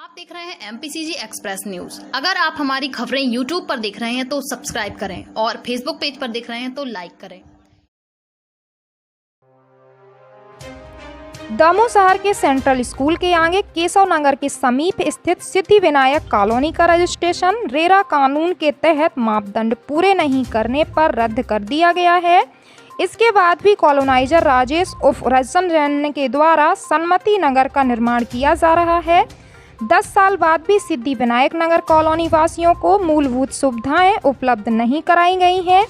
आप देख रहे हैं MPCG एक्सप्रेस न्यूज। अगर आप हमारी खबरें YouTube पर देख रहे हैं तो सब्सक्राइब करें और Facebook पेज पर देख रहे हैं तो लाइक करें। दमोह शहर के सेंट्रल स्कूल के आगे केशव नगर के समीप स्थित सिद्धि विनायक कॉलोनी का रजिस्ट्रेशन रेरा कानून के तहत मापदंड पूरे नहीं करने पर रद्द कर दिया गया है। इसके बाद भी कॉलोनाइजर राजेश उर्फ रजन जैन के द्वारा सन्मति नगर का निर्माण किया जा रहा है। 10 साल बाद भी सिद्धि विनायक नगर कॉलोनी वासियों को मूलभूत सुविधाएं उपलब्ध नहीं कराई गई हैं।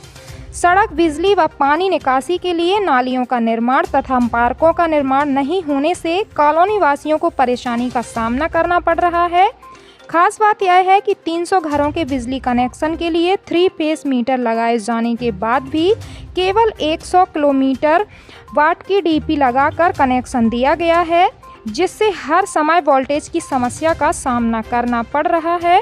सड़क, बिजली व पानी निकासी के लिए नालियों का निर्माण तथा पार्कों का निर्माण नहीं होने से कॉलोनी वासियों को परेशानी का सामना करना पड़ रहा है। खास बात यह है कि 300 घरों के बिजली कनेक्शन के लिए 3 फेस मीटर लगाए जाने के बाद भी केवल 100 किलोमीटर वाट की डीपी लगाकर कनेक्शन दिया गया है, जिससे हर समय वोल्टेज की समस्या का सामना करना पड़ रहा है।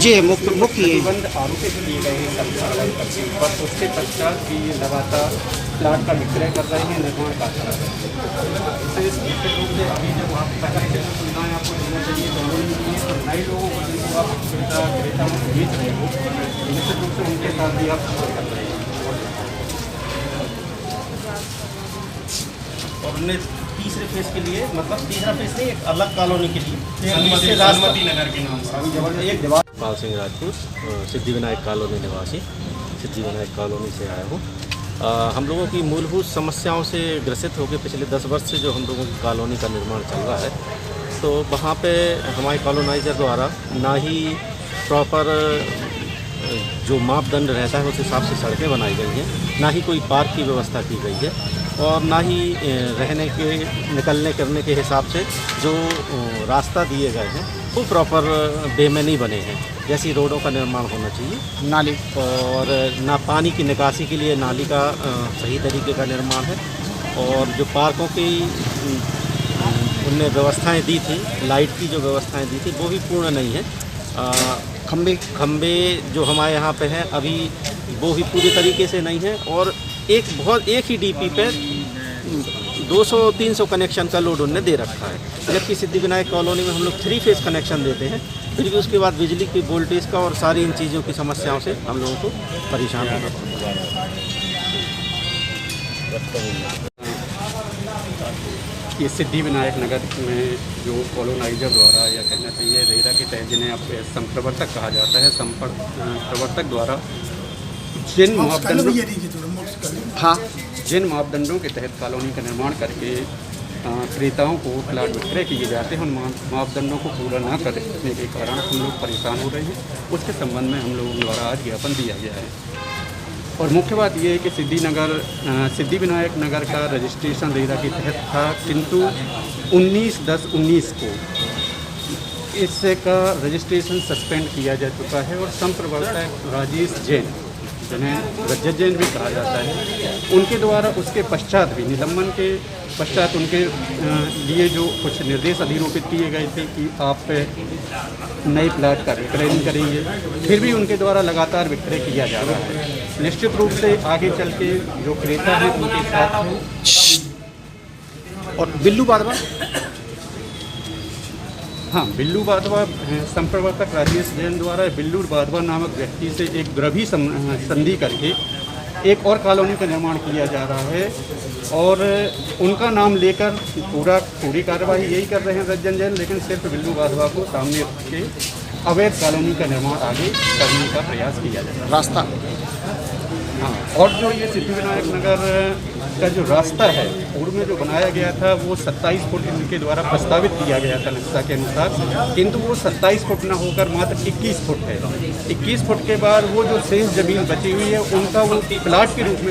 जी मुख्य प्रतिबंध आरोपित किए गए हैं सरकारी पक्षी पर। उसके पश्चात भी लगातार प्लाट का विक्रय कर रहे हैं, निर्माण कार्य कर रहे हैं। इससे निश्चित रूप से अभी जब आप पहले जैसी सुविधाएँ आपको देना चाहिए दोनों ही नहीं है, तो नए लोगों को जिनको आप सुविधा क्रेता बेच रहे हो, निश्चित रूप से उनके साथ भी आप कर रहे हैं। और उन्हें तीसरे फेज के लिए, मतलब तीसरा फेज नहीं, एक अलग कॉलोनी के लिए सन्मति नगर के नाम से एक जवाब। पाल सिंह राजपूत, सिद्धि विनायक कॉलोनी निवासी, सिद्धि विनायक कॉलोनी से आया हूँ। हम लोगों की मूलभूत समस्याओं से ग्रसित होकर पिछले 10 वर्ष से जो हम लोगों की कॉलोनी का निर्माण चल रहा है, तो वहाँ पे हमारे कॉलोनाइजर द्वारा ना ही प्रॉपर जो मापदंड रहता है उस हिसाब से सड़कें बनाई गई हैं, ना ही कोई पार्क की व्यवस्था की गई है, और ना ही रहने के निकलने करने के हिसाब से जो रास्ता दिए गए हैं वो प्रॉपर वे में नहीं बने हैं, जैसी रोडों का निर्माण होना चाहिए। नाली और ना पानी की निकासी के लिए नाली का सही तरीके का निर्माण है, और जो पार्कों की उनने व्यवस्थाएं दी थी, लाइट की जो व्यवस्थाएं दी थी वो भी पूर्ण नहीं है। खम्बे जो हमारे यहाँ पे हैं अभी वो भी पूरी तरीके से नहीं है, और एक ही डीपी पे 200-300 कनेक्शन का लोड उन्होंने दे रखा है, जबकि सिद्धि विनायक कॉलोनी में हम लोग 3 फेज कनेक्शन देते हैं। फिर भी उसके बाद बिजली की, वोल्टेज का और सारी इन चीज़ों की समस्याओं से हम लोगों को परेशान होना पड़ता है। ये सिद्धि विनायक नगर में जो कॉलोनाइजर द्वारा, या कहना चाहिए रेरा के तहत, जिन्हें आप संप्रवर्तक कहा जाता है, संप्रवर्तक द्वारा जिन मापदंडों के तहत कॉलोनी का निर्माण करके क्रेताओं को प्लाट विक्रय किए जाते हैं, उन मापदंडों को पूरा न करने के कारण हम लोग परेशान हो रहे हैं। उसके संबंध में हम लोगों द्वारा आज ज्ञापन दिया गया है। और मुख्य बात यह है कि सिद्धि विनायक नगर का रजिस्ट्रेशन रेरा के तहत था, किंतु 19/10/19 को इसका रजिस्ट्रेशन सस्पेंड किया जा चुका है, और संप्रवर्तक राजेश जैन, जिन्हें रजत जैन भी कहा जाता है, उनके द्वारा उसके पश्चात भी, निलंबन के पश्चात उनके लिए जो कुछ निर्देश अधिरोपित किए गए थे कि आप नए प्लाट का विक्रय नहीं करेंगे, फिर भी उनके द्वारा लगातार विक्रय किया जा रहा है। निश्चित रूप से आगे चल के जो क्रेता है उनके साथ। और बिल्लू बादवा, हाँ, बिल्लू बाधवा संप्रवर्तक राजेश जैन द्वारा बिल्लू बाधवा नामक व्यक्ति से एक द्रव्य संधि करके एक और कॉलोनी का निर्माण किया जा रहा है, और उनका नाम लेकर पूरी कार्रवाई यही कर रहे हैं रजन जैन, लेकिन सिर्फ बिल्लू बाधवा को सामने रख के अवैध कॉलोनी का निर्माण आगे करने का प्रयास किया जा रहा है। रास्ता, हाँ, और जो ये सिद्धि विनायक नगर का जो रास्ता है पूर्व में जो बनाया गया था वो 27 फुट इनके द्वारा प्रस्तावित किया गया था नक्शा के अनुसार, किंतु वो 27 फुट न होकर मात्र 21 फुट है। 21 फुट के बाद वो जो शेष जमीन बची हुई है उनका वो प्लाट के रूप में